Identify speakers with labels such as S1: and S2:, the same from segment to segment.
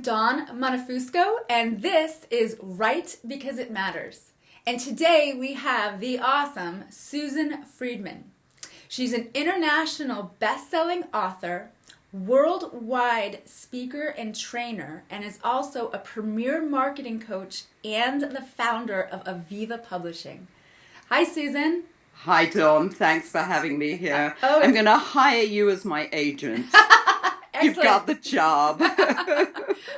S1: Dawn Montefusco, and this is Write Because It Matters. And today we have the awesome Susan Friedman. She's an international best-selling author, worldwide speaker and trainer, and is also a premier marketing coach and the founder of Aviva Publishing. Hi, Susan.
S2: Hi, Dawn. Thanks for having me here.
S1: I'm
S2: going to hire you as my agent. You've got the job.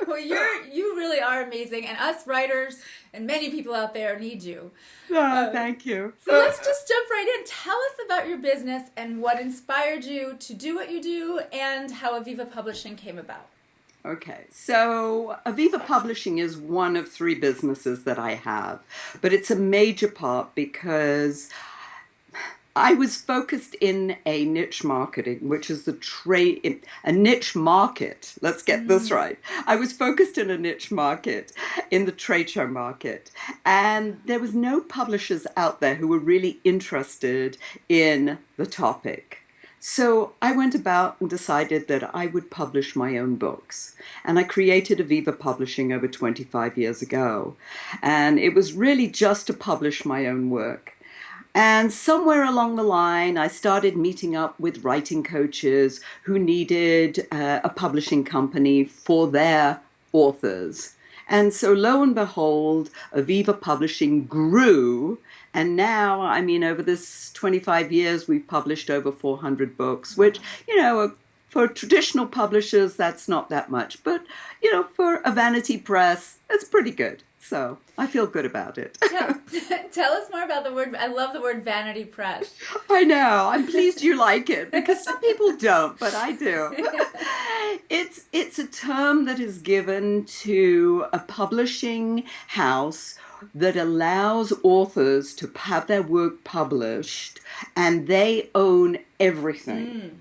S1: Well, you really are amazing, and us writers and many people out there need you.
S2: Thank you.
S1: So let's just jump right in. Tell us about your business and what inspired you to do what you do and how Aviva Publishing came about.
S2: Okay, so Aviva Publishing is one of three businesses that I have, but it's a major part because I was focused in a niche marketing, which is a niche market. Let's get this right. I was focused in a niche market, in the trade show market. And there was no publishers out there who were really interested in the topic. So I went about and decided that I would publish my own books. And I created Aviva Publishing over 25 years ago. And it was really just to publish my own work. And somewhere along the line, I started meeting up with writing coaches who needed a publishing company for their authors. And so lo and behold, Aviva Publishing grew. And now, over this 25 years, we've published over 400 books, which, for traditional publishers, that's not that much. But, for a vanity press, it's pretty good. So I feel good about it.
S1: Tell us more about the word. I love the word vanity press.
S2: I know. I'm pleased you like it because some people don't, but I do. It's a term that is given to a publishing house that allows authors to have their work published and they own everything.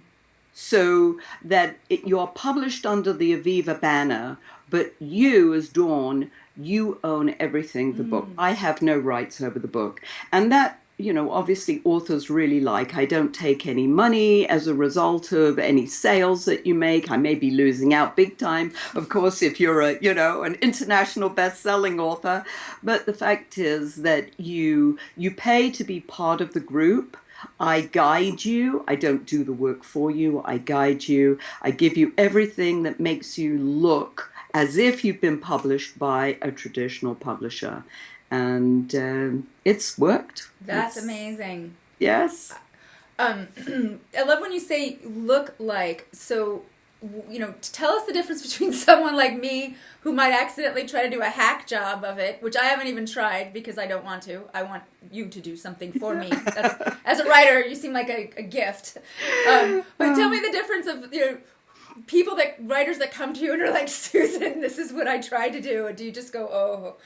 S2: So that you're published under the Aviva banner, but you as Dawn, you own everything, the book. I have no rights over the book. And that, obviously authors really like. I don't take any money as a result of any sales that you make. I may be losing out big time, of course, if you're an international best-selling author. But the fact is that you pay to be part of the group. I guide you. I don't do the work for you. I guide you. I give you everything that makes you look as if you've been published by a traditional publisher. And it's worked.
S1: That's amazing.
S2: Yes.
S1: I love when you say look like. So, tell us the difference between someone like me who might accidentally try to do a hack job of it, which I haven't even tried because I don't want to. I want you to do something for me. As a writer, you seem like a gift. But tell me the difference of, writers that come to you and are like, Susan, this is what I tried to do. And do you just go, oh?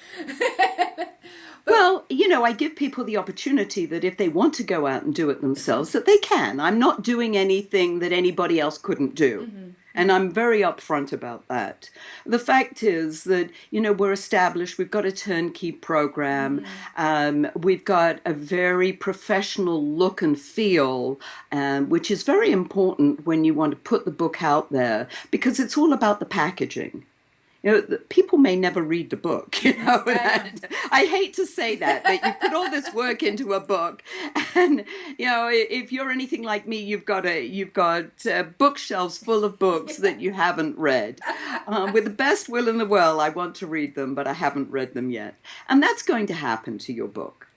S2: Well, I give people the opportunity that if they want to go out and do it themselves, that they can. I'm not doing anything that anybody else couldn't do. Mm-hmm. And I'm very upfront about that. The fact is that, we're established. We've got a turnkey program. We've got a very professional look and feel, which is very important when you want to put the book out there, because it's all about the packaging. People may never read the book, and I hate to say that you put all this work into a book, and, if you're anything like me, you've got bookshelves full of books that you haven't read. With the best will in the world, I want to read them, but I haven't read them yet. And that's going to happen to your book.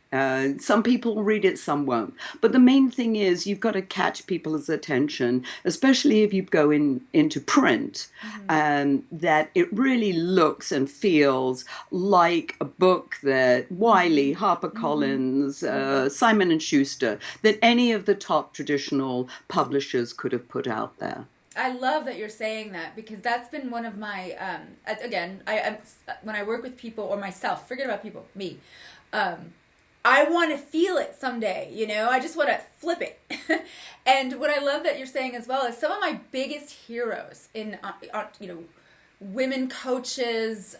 S2: Some people will read it, some won't. But the main thing is you've got to catch people's attention, especially if you go into print, that it really looks and feels like a book that Wiley, HarperCollins, Simon & Schuster, that any of the top traditional publishers could have put out there.
S1: I love that you're saying that, because that's been one of my, when I work with people or myself, forget about people, me, I want to feel it someday, I just want to flip it. And what I love that you're saying as well is some of my biggest heroes in, women coaches,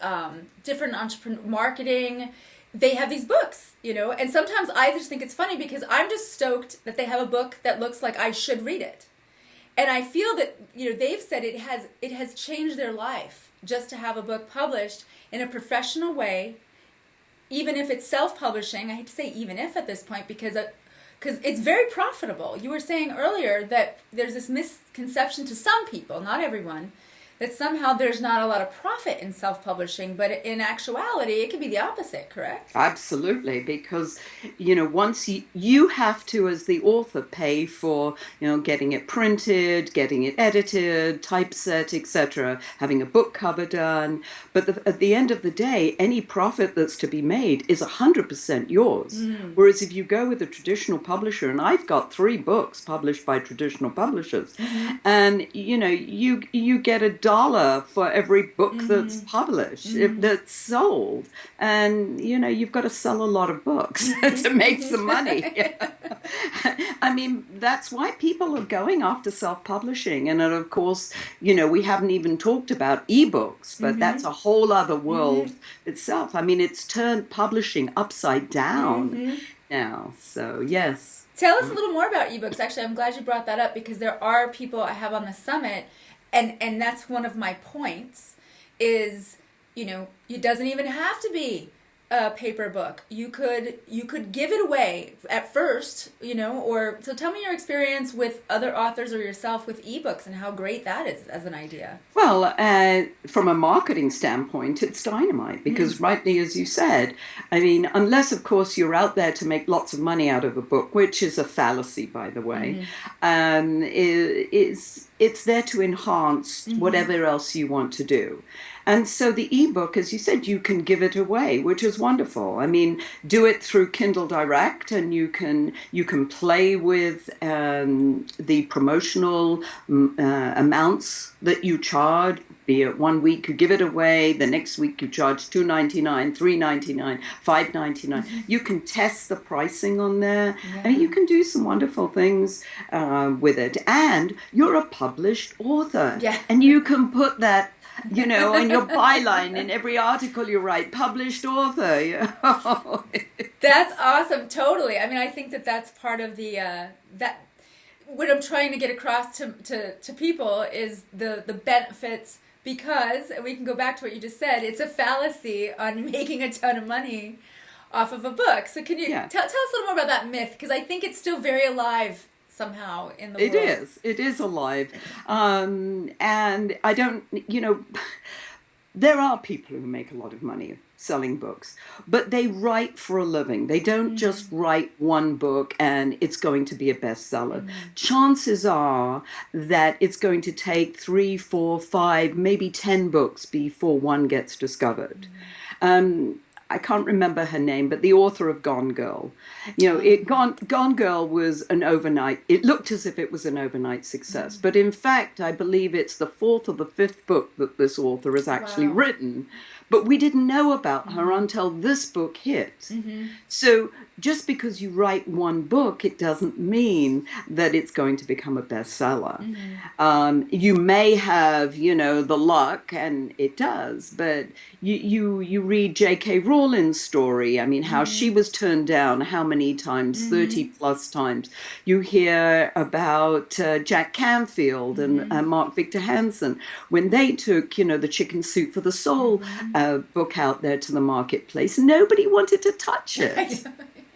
S1: different entrepreneur marketing, they have these books, and sometimes I just think it's funny because I'm just stoked that they have a book that looks like I should read it. And I feel that, they've said it has changed their life. just to have a book published in a professional way, even if it's self-publishing. I hate to say even if at this point, because it's very profitable. You were saying earlier that there's this misconception to some people, not everyone, that somehow there's not a lot of profit in self-publishing, but in actuality, it could be the opposite, correct?
S2: Absolutely, because, once you have to, as the author, pay for, getting it printed, getting it edited, typeset, etc., having a book cover done. But at the end of the day, any profit that's to be made is 100% yours. Whereas if you go with a traditional publisher, and I've got 3 books published by traditional publishers, and, you get $1 for every book that's published, that's sold. And, you've got to sell a lot of books to make some money. I mean, that's why people are going after self-publishing. And of course, we haven't even talked about ebooks, but that's a whole other world itself. I mean, it's turned publishing upside down now. So, yes.
S1: Tell us a little more about ebooks. Actually, I'm glad you brought that up, because there are people I have on the summit, and that's one of my points, is, it doesn't even have to be a paper book. You could give it away at first, or so tell me your experience with other authors or yourself with ebooks and how great that is as an idea.
S2: Well, from a marketing standpoint, it's dynamite, because rightly as you said, I mean, unless of course you're out there to make lots of money out of a book, which is a fallacy, by the way, it's there to enhance whatever else you want to do. And so the ebook, as you said, you can give it away, which is wonderful. I mean, do it through Kindle Direct, and you can play with the promotional amounts that you charge. Be it 1 week you give it away, the next week you charge $2.99, $3.99, $5.99. You can test the pricing on there, and you can do some wonderful things with it. And you're a published author, and you can put that, in your byline in every article you write, published author.
S1: That's awesome. Totally. I mean, I think that's part of the that what I'm trying to get across to people is the benefits, because we can go back to what you just said. It's a fallacy on making a ton of money off of a book. So can you tell us a little more about that myth? Because I think it's still very alive somehow in the world.
S2: It is alive. And I don't, there are people who make a lot of money selling books, but they write for a living. They don't just write one book and it's going to be a bestseller. Chances are that it's going to take 3, 4, 5, maybe 10 books before one gets discovered. I can't remember her name, but the author of Gone Girl. Gone Girl was an overnight, it looked as if it was an overnight success. But in fact, I believe it's the 4th or the 5th book that this author has actually written. But we didn't know about her until this book hit. So just because you write one book, it doesn't mean that it's going to become a bestseller. You may have, the luck, and it does, but you read J.K. Rowling's story. I mean, how she was turned down, how many times, 30 plus times. You hear about Jack Canfield and Mark Victor Hansen, when they took, the Chicken Soup for the Soul book out there to the marketplace. Nobody wanted to touch it.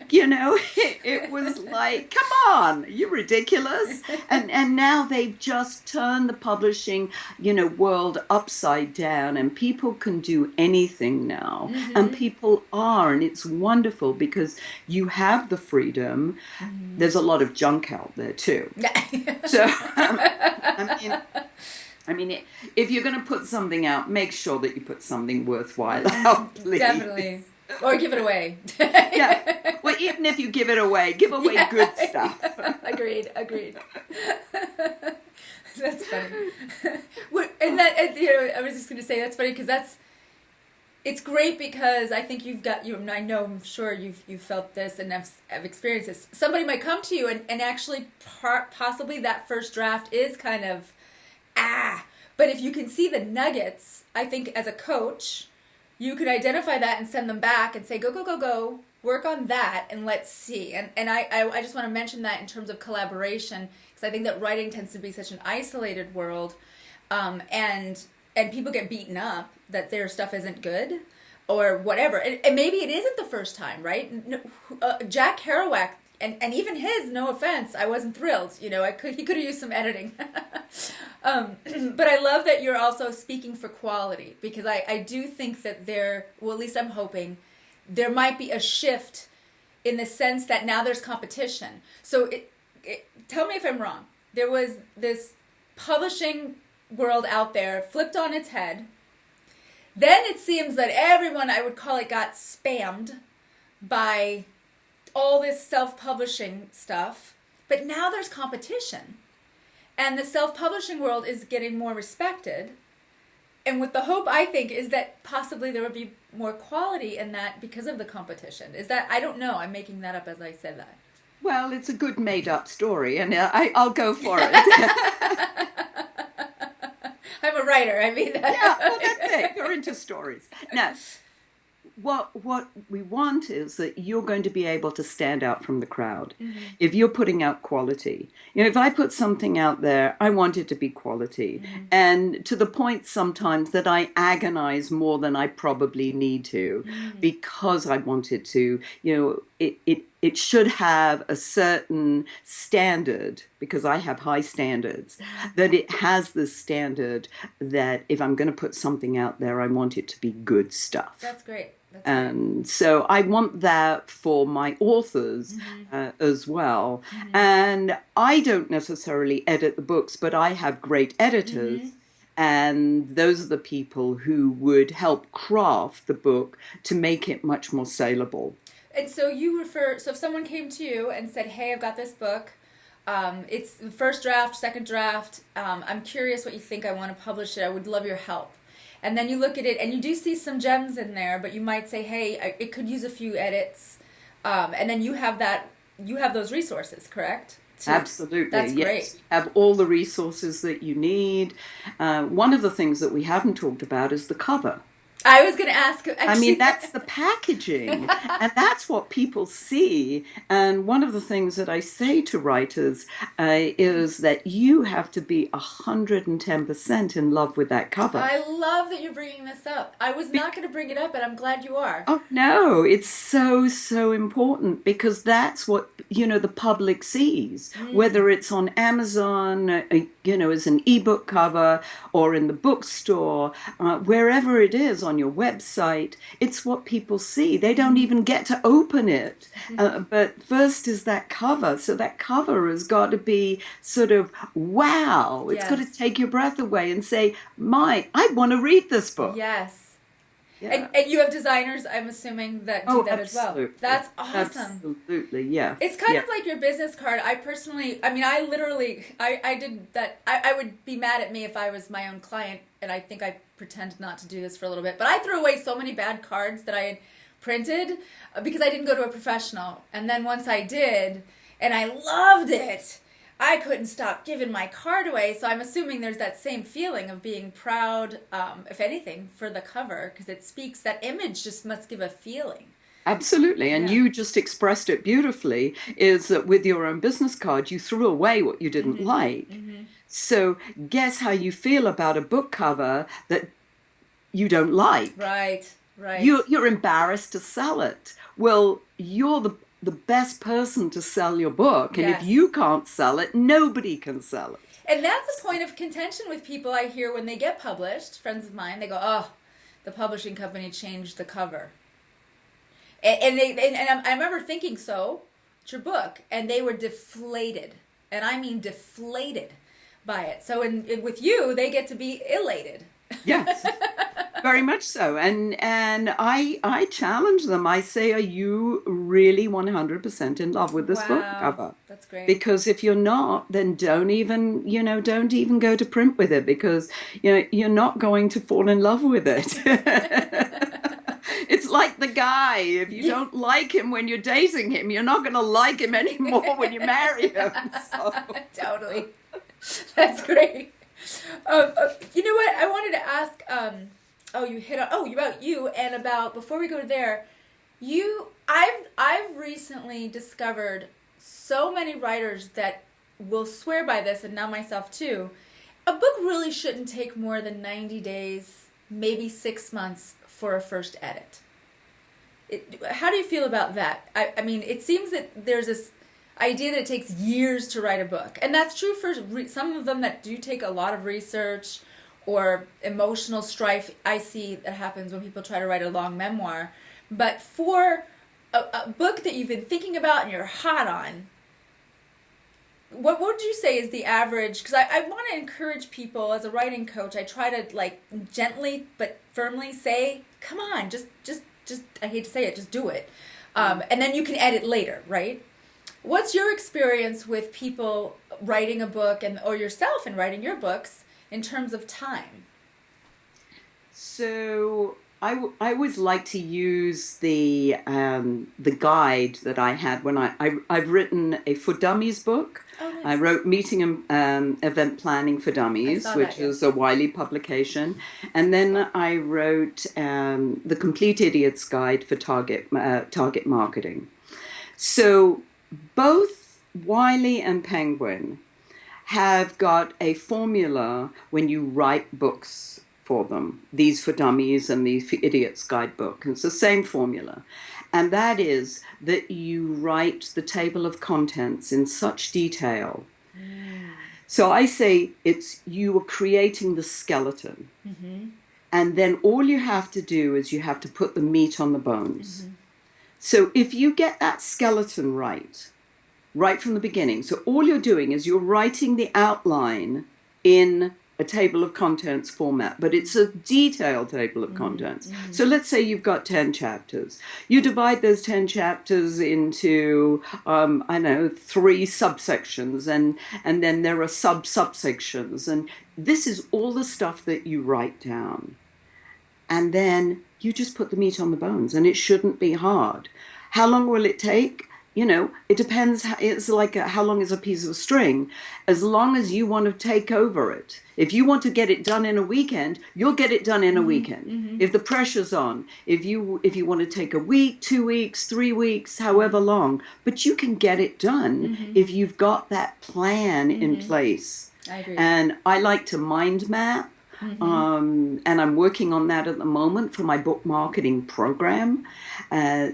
S2: It was like, come on, you're ridiculous. And now they've just turned the publishing, world upside down, and people can do anything now. And people are, and it's wonderful because you have the freedom. There's a lot of junk out there too. So, I mean, if you're going to put something out, make sure that you put something worthwhile out, please.
S1: Definitely. Or give it away.
S2: Well, even if you give it away, give away good stuff.
S1: Agreed. That's funny. And I was just going to say that's funny because it's great because I think you've got and I know, I'm sure you've felt this and have experienced this. Somebody might come to you and actually possibly that first draft is kind of but if you can see the nuggets, I think as a coach, you could identify that and send them back and say, go, work on that, and let's see. And I just want to mention that in terms of collaboration, because I think that writing tends to be such an isolated world. And and people get beaten up that their stuff isn't good or whatever. And maybe it isn't the first time, right? Jack Kerouac, and even his, no offense, I wasn't thrilled. He could have used some editing. But I love that you're also speaking for quality, because I do think that well, at least I'm hoping, there might be a shift in the sense that now there's competition. So tell me if I'm wrong. There was this publishing world out there flipped on its head. Then it seems that everyone, I would call it, got spammed by all this self-publishing stuff. But now there's competition. And the self-publishing world is getting more respected. And with the hope, I think, is that possibly there would be more quality in that because of the competition. Is that, I don't know, I'm making that up as I said that.
S2: Well, it's a good made-up story, and I'll go for it.
S1: I'm a writer, I mean that.
S2: Yeah, well, that's it. You're into stories. Now, what we want is that you're going to be able to stand out from the crowd. Mm-hmm. If you're putting out quality. If I put something out there, I want it to be quality. Mm-hmm. And to the point sometimes that I agonize more than I probably need to, because I want it to, it should have a certain standard, because I have high standards, that it has this standard that if I'm going to put something out there, I want it to be good stuff.
S1: That's great.
S2: And so I want that for my authors as well. Mm-hmm. And I don't necessarily edit the books, but I have great editors. Mm-hmm. And those are the people who would help craft the book to make it much more saleable.
S1: And so so if someone came to you and said, hey, I've got this book, it's the first draft, second draft, I'm curious what you think, I want to publish it, I would love your help. And then you look at it and you do see some gems in there, but you might say, hey, it could use a few edits. And then you have those resources, correct?
S2: Absolutely.
S1: That's
S2: yes.
S1: great.
S2: You have all the resources that you need. One of the things that we haven't talked about is the cover.
S1: I was going to ask. Actually.
S2: I mean, that's the packaging, and that's what people see. And one of the things that I say to writers is that you have to be 110% in love with that cover.
S1: I love that you're bringing this up. I was not going to bring it up, but I'm glad you are.
S2: Oh, no, it's so, so important, because that's what, the public sees, whether it's on Amazon, as an ebook cover, or in the bookstore, wherever it is on your website, it's what people see. They don't even get to open it. But first is that cover. So that cover has got to be sort of, wow. It's got to take your breath away and say, I want to read this book.
S1: Yes.
S2: Yeah.
S1: And you have designers, I'm assuming, that do that
S2: absolutely.
S1: as well. That's awesome.
S2: Absolutely, yeah.
S1: It's kind of like your business card. I did that. I would be mad at me if I was my own client, and I think I pretend not to do this for a little bit. But I threw away so many bad cards that I had printed because I didn't go to a professional. And then once I did, and I loved it, I couldn't stop giving my card away. So I'm assuming there's that same feeling of being proud, if anything, for the cover, because it speaks, that image just must give a feeling.
S2: Absolutely. And you just expressed it beautifully, is that with your own business card, you threw away what you didn't like. Mm-hmm. So guess how you feel about a book cover that you don't like.
S1: Right.
S2: You're embarrassed to sell it. Well, you're the best person to sell your book. And if you can't sell it, nobody can sell it.
S1: And that's a point of contention with people I hear when they get published. Friends of mine, they go, oh, the publishing company changed the cover. And I remember thinking, so, it's your book. And they were deflated. And I mean deflated by it. So with you, they get to be elated.
S2: Yes, very much so. And I challenge them. I say, are you really 100% in love with this book cover?
S1: That's great.
S2: Because if you're not, then don't even go to print with it, because you're not going to fall in love with it. It's like the guy. If you don't like him when you're dating him, you're not going to like him anymore when you marry him. So.
S1: Totally. That's great. You know what? I wanted to ask, about you, and about, before we go there, I've recently discovered so many writers that will swear by this, and now myself too, a book really shouldn't take more than 90 days, maybe 6 months for a first edit. How do you feel about that? I mean, it seems that there's this idea that it takes years to write a book. And that's true for some of them that do take a lot of research or emotional strife I see that happens when people try to write a long memoir. But for a book that you've been thinking about and you're hot on, what would you say is the average? Because I want to encourage people as a writing coach. I try to like gently but firmly say, come on, just I hate to say it, just do it. And then you can edit later, right? What's your experience with people writing a book or yourself in writing your books in terms of time?
S2: So I always like to use the guide that I had when I've written a For Dummies book.
S1: Oh, nice.
S2: I wrote Meeting and Event Planning for Dummies, which is a Wiley publication. And then I wrote The Complete Idiot's Guide for Target Marketing. So both Wiley and Penguin have got a formula when you write books for them. These For Dummies and the For Idiots guidebook. And it's the same formula. And that is that you write the table of contents in such detail. So I say you are creating the skeleton. Mm-hmm. And then all you have to do is you have to put the meat on the bones. Mm-hmm. So if you get that skeleton right from the beginning, so all you're doing is you're writing the outline in a table of contents format, but it's a detailed table of contents. Mm-hmm. So let's say you've got 10 chapters. You divide those 10 chapters into, 3 subsections, and then there are subsections. And this is all the stuff that you write down. And then you just put the meat on the bones, and it shouldn't be hard. How long will it take? It depends. It's like how long is a piece of string? As long as you want to take over it. If you want to get it done in a weekend, you'll get it done in a weekend. Mm-hmm. If the pressure's on, if you want to take a week, 2 weeks, 3 weeks, however long, but you can get it done if you've got that plan in place.
S1: I agree.
S2: And I like to mind map. Mm-hmm. And I'm working on that at the moment for my book marketing program.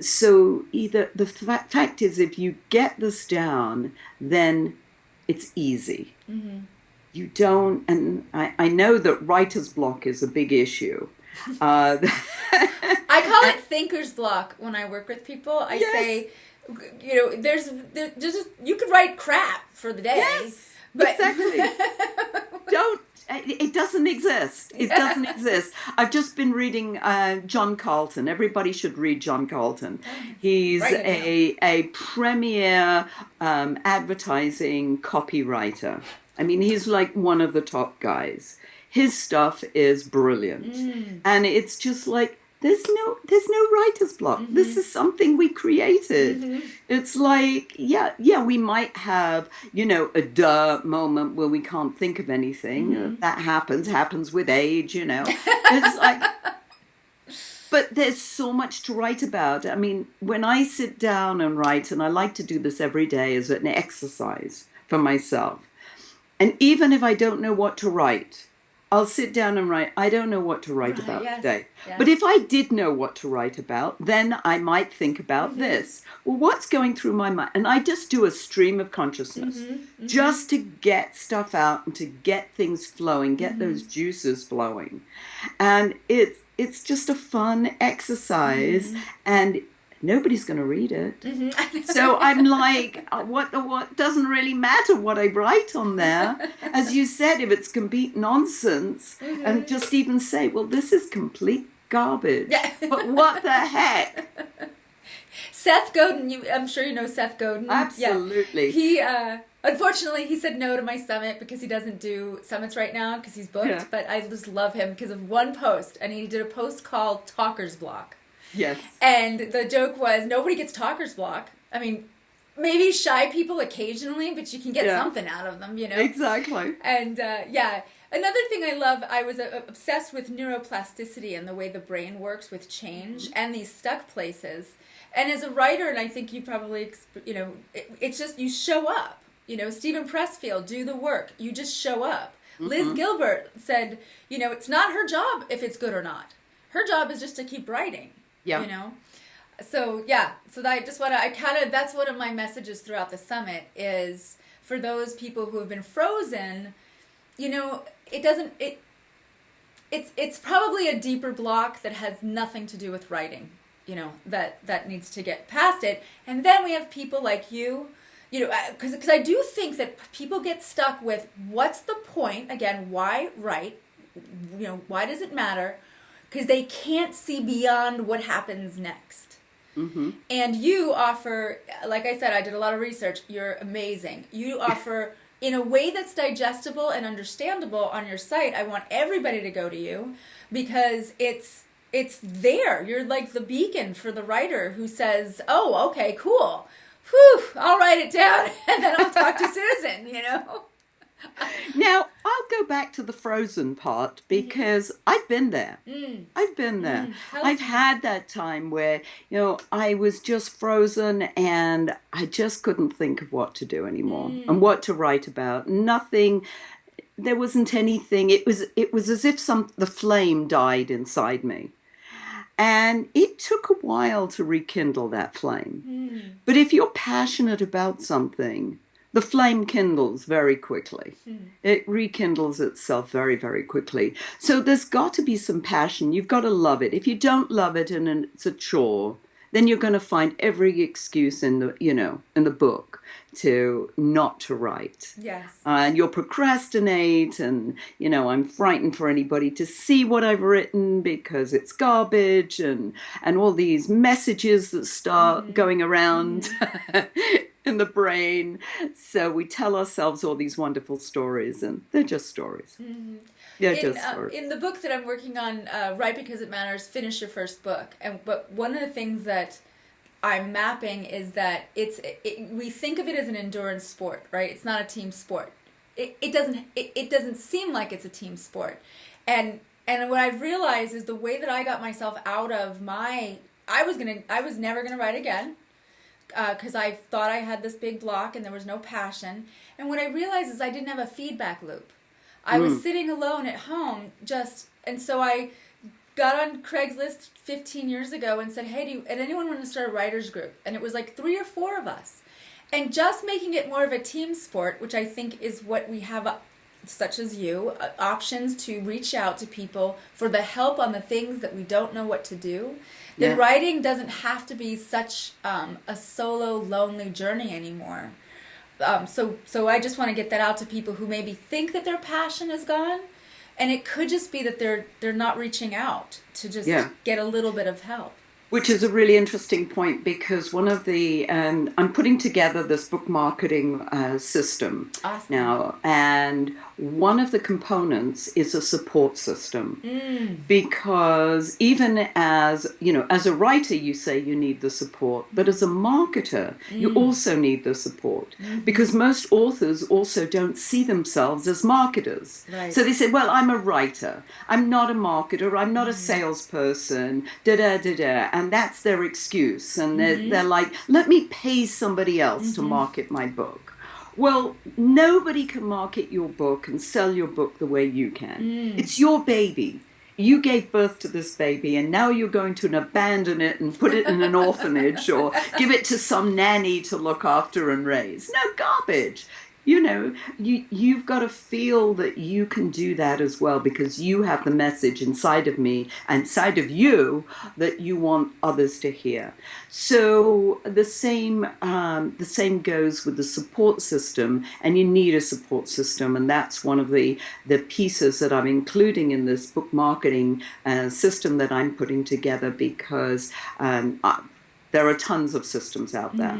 S2: So the fact is, if you get this down, then it's easy. Mm-hmm. You don't, and I know that writer's block is a big issue.
S1: I call it thinker's block when I work with people. I say, there's just, you could write crap for the day.
S2: Yes, but exactly. It doesn't exist. It doesn't exist. I've just been reading John Carlton. Everybody should read John Carlton. He's a premier advertising copywriter. I mean, he's like one of the top guys. His stuff is brilliant. And it's just like, there's no writer's block. Mm-hmm. This is something we created. Mm-hmm. It's like, we might have, a duh moment where we can't think of anything. Mm-hmm. That happens with age, It's like, but there's so much to write about. I mean, when I sit down and write, and I like to do this every day as an exercise for myself. And even if I don't know what to write, I'll sit down and write, I don't know what to write about today. Yes. But if I did know what to write about, then I might think about this. Well, what's going through my mind? And I just do a stream of consciousness just to get stuff out and to get things flowing, get those juices flowing. And it's just a fun exercise. And nobody's going to read it. Mm-hmm. So I'm like, what doesn't really matter what I write on there. As you said, if it's complete nonsense, and just even say, well, this is complete garbage. Yeah. But what the heck?
S1: Seth Godin, I'm sure you know Seth Godin.
S2: Absolutely.
S1: Yeah. He, unfortunately, he said no to my summit because he doesn't do summits right now because he's booked. Yeah. But I just love him because of one post. And he did a post called Talker's Block.
S2: Yes.
S1: And the joke was, nobody gets talker's block. I mean, maybe shy people occasionally, but you can get something out of them,
S2: Exactly.
S1: And, another thing I love, I was obsessed with neuroplasticity and the way the brain works with change and these stuck places. And as a writer, and I think you probably, it's just, you show up. Stephen Pressfield, do the work. You just show up. Liz Gilbert said, it's not her job if it's good or not. Her job is just to keep writing, So, so that I just want to, that's one of my messages throughout the summit is for those people who have been frozen, it's probably a deeper block that has nothing to do with writing, that needs to get past it. And then we have people like you, because I do think that people get stuck with what's the point, again, why write, why does it matter? Because they can't see beyond what happens next. Mm-hmm. And you offer, like I said, I did a lot of research. You're amazing. You offer in a way that's digestible and understandable on your site. I want everybody to go to you because it's there. You're like the beacon for the writer who says, oh, okay, cool. Whew, I'll write it down and then I'll talk to Susan,
S2: Now, I'll go back to the frozen part because I've been there. I've been there. I've had that time where, I was just frozen and I just couldn't think of what to do anymore and what to write about. Nothing, there wasn't anything. It was as if the flame died inside me. And it took a while to rekindle that flame. But if you're passionate about something, the flame kindles very quickly. It rekindles itself very, very quickly. So there's got to be some passion. You've got to love it. If you don't love it and it's a chore, then you're going to find every excuse in the book not to write.
S1: Yes.
S2: And you'll procrastinate and, I'm frightened for anybody to see what I've written because it's garbage and all these messages that start going around. In the brain. So we tell ourselves all these wonderful stories and they're just stories. They're just stories.
S1: In the book that I'm working on, Write Because It Matters, finish your first book. But one of the things that I'm mapping is that we think of it as an endurance sport, right? It's not a team sport. It doesn't seem like it's a team sport. And what I've realized is the way that I got myself out of I was never gonna write again. Because I thought I had this big block and there was no passion. And what I realized is I didn't have a feedback loop. I was sitting alone at home and so I got on Craigslist 15 years ago and said, hey, does anyone want to start a writer's group? And it was like 3 or 4 of us. And just making it more of a team sport, which I think is what we have, such as you, options to reach out to people for the help on the things that we don't know what to do. Then writing doesn't have to be such a solo, lonely journey anymore. So I just want to get that out to people who maybe think that their passion is gone, and it could just be that they're not reaching out to just get a little bit of help.
S2: Which is a really interesting point because one of the, I'm putting together this book marketing system now, and one of the components is a support system because even as a writer, you say you need the support, but as a marketer, you also need the support because most authors also don't see themselves as marketers.
S1: Right.
S2: So they say, well, I'm a writer. I'm not a marketer. I'm not a salesperson, and that's their excuse. And they're like, let me pay somebody else to market my book. Well, nobody can market your book and sell your book the way you can. It's your baby. You gave birth to this baby and now you're going to abandon it and put it in an orphanage or give it to some nanny to look after and raise. No, garbage. You've got to feel that you can do that as well because you have the message inside of me, inside of you, that you want others to hear. So the same goes with the support system, and you need a support system, and that's one of the pieces that I'm including in this book marketing system that I'm putting together because there are tons of systems out there,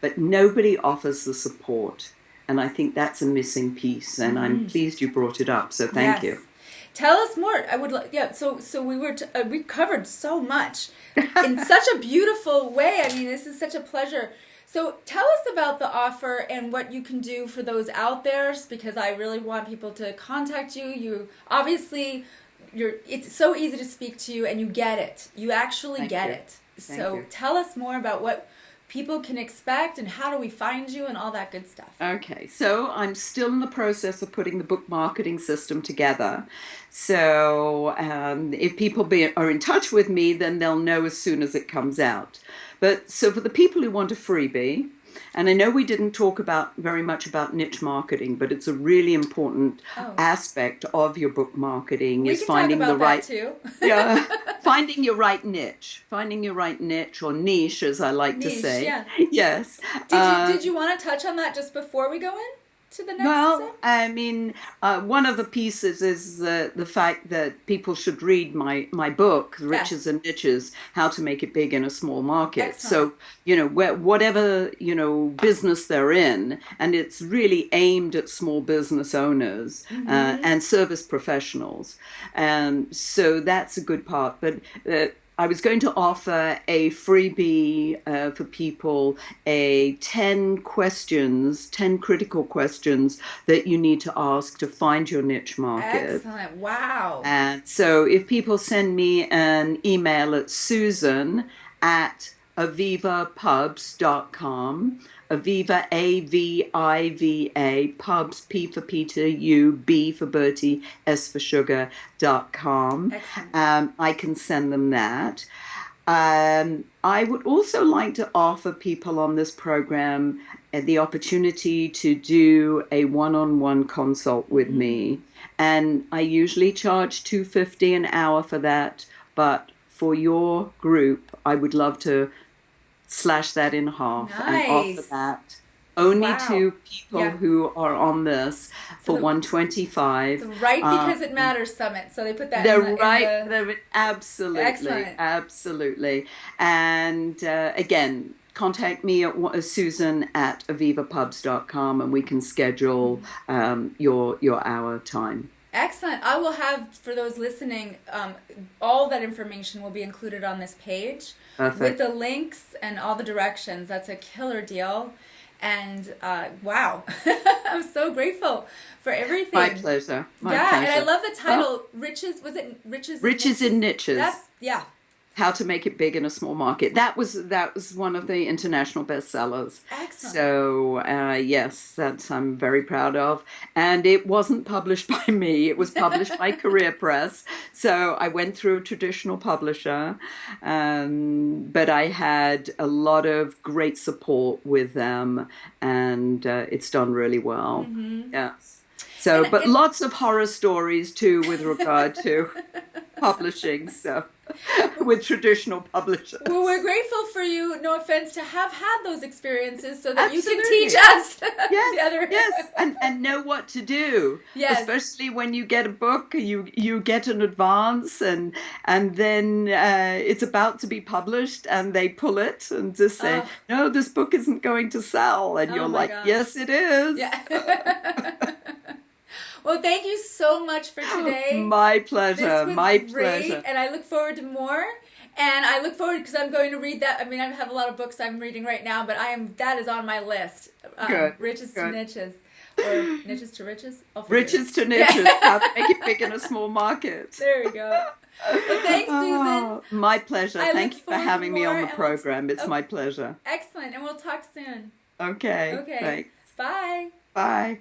S2: but nobody offers the support. And I think that's a missing piece, and I'm pleased you brought it up. So thank you.
S1: Tell us more. I would So we covered so much in such a beautiful way. I mean, this is such a pleasure. So tell us about the offer and what you can do for those out there, because I really want people to contact you. You obviously, it's so easy to speak to you, and you get it. You actually get it. So tell us more about people can expect, and how do we find you, and all that good stuff.
S2: Okay, so I'm still in the process of putting the book marketing system together. So if are in touch with me, then they'll know as soon as it comes out. But so for the people who want a freebie, and I know we didn't talk about very much about niche marketing, but it's a really important aspect of your book marketing
S1: We
S2: is
S1: can
S2: finding
S1: talk about
S2: the right
S1: that too.
S2: yeah, finding your right niche, or niche, as I like to
S1: Niche,
S2: say.
S1: yeah.
S2: Yes.
S1: Did you want to touch on that just before we go in to the next
S2: Well,
S1: step?
S2: I mean, one of the pieces is the fact that people should read my book, Riches
S1: Yes.
S2: and Niches, How to Make It Big in a Small Market.
S1: Excellent.
S2: So, whatever, business they're in, and it's really aimed at small business owners and service professionals. So that's a good part. But I was going to offer a freebie for people, 10 questions, 10 critical questions that you need to ask to find your niche market.
S1: Excellent. Wow.
S2: And so if people send me an email at susan@avivapubs.com, Aviva, Aviva, pubs, P for Peter, U, B for Bertie, S for sugar.com.
S1: Excellent.
S2: I can send them that. I would also like to offer people on this program the opportunity to do a one-on-one consult with me. And I usually charge $250 an hour for that, but for your group, I would love to slash that in half and offer
S1: Nice.
S2: that only
S1: Wow.
S2: to people
S1: Yeah.
S2: who are on this for
S1: the-
S2: $125.
S1: The Right Because It Matters Summit. So they put that
S2: They're
S1: in
S2: right.
S1: the...
S2: They're absolutely,
S1: Excellent.
S2: absolutely. And again, contact me at Susan@avivapubs.com, and we can schedule your hour time.
S1: Excellent. I will have, for those listening, all that information will be included on this page
S2: Perfect.
S1: with the links and all the directions. That's a killer deal. And wow, I'm so grateful for everything.
S2: My pleasure. My pleasure.
S1: And I love the title, Riches, was it Riches?
S2: Riches in Niches.
S1: Yeah.
S2: How to Make It Big in a Small Market. That was one of the international bestsellers.
S1: Excellent.
S2: So yes, that's I'm very proud of. And it wasn't published by me. It was published by Career Press. So I went through a traditional publisher, but I had a lot of great support with them, and it's done really well. Yes. So, but lots of horror stories too with regard to publishing. So. With traditional publishers.
S1: Well, we're grateful for you, no offense, to have had those experiences so that
S2: Absolutely.
S1: you can teach us
S2: Yes,
S1: the other.
S2: yes, and know what to do.
S1: Yes.
S2: Especially when you get a book, you get an advance, and then it's about to be published, and they pull it and just say, no, this book isn't going to sell, and you're like,
S1: gosh.
S2: yes, it is.
S1: Yeah. Well, thank you so much for today.
S2: My pleasure.
S1: This was
S2: My
S1: great,
S2: pleasure.
S1: and I look forward to more. And I look forward because I'm going to read that. I mean, I have a lot of books I'm reading right now, but that is on my list.
S2: Good.
S1: Riches to
S2: Good.
S1: Niches, or Niches to Riches.
S2: Riches to Niches. How to Make It Big in a Small Market.
S1: There we go. Well, thanks, Susan.
S2: My pleasure. Thank you for
S1: forward to
S2: having me on
S1: more,
S2: the
S1: and we'll-
S2: program. It's my pleasure.
S1: Excellent, and we'll talk soon.
S2: Okay.
S1: Okay.
S2: Thanks.
S1: Bye.
S2: Bye.